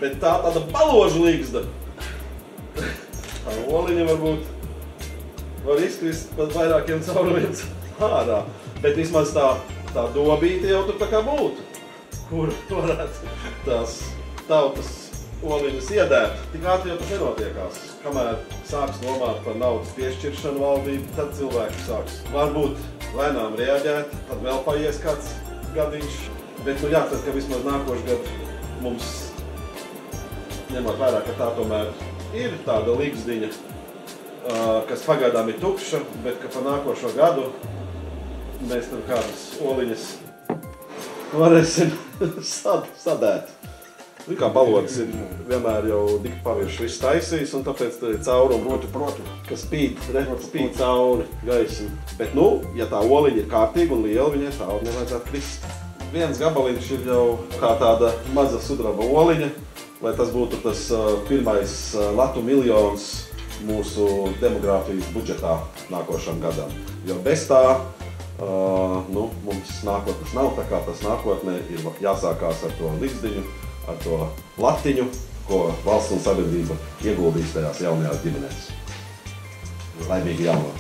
Bet tā tāda baloža līgzda. Tā oliņa var izkrist pat vairākiem caurumiem ārā. Bet vismaz tā dobīte jau tur tā kā būtu, kur varētu tās tautas oliņas iedēt. Tik ātri jau tas nenotiekās. Kamēr sāks domāt par naudas piešķiršanu valdību, tad cilvēki sāks varbūt lēnām reaģēt, tad vēl paies kāds gadiņš. Bet nu jācer, ka vismaz nākošu gadu mums, ņemot vērā, ka tā tomēr ir tāda līgzdiņa, kas pagaidām ir tukša, bet ka pa nākošo gadu mēs tur kādas oliņas varēsim sadēt. Kā balods ir vienmēr jau dikti pavirši viss taisījis, un tāpēc tā ir caurumi, ka spīd cauri gaismu. Bet, nu, ja tā oliņa ir kārtīga un liela, viņai tā nevajadzētu krist. Viens gabaliņš ir jau kā tāda maza sudraba oliņa, lai tas būtu tas pirmais latu miljons mūsu demogrāfijas budžetā nākošam gadam. Jo bez tā, mums nākotnes nav, tā kā tas nākotnē ir jāsākās ar to līgzdiņu, ar to latiņu, ko valsts un sabiedrība ieguldīs tajās jaunajās ģimenēs. Laimīgi jauno!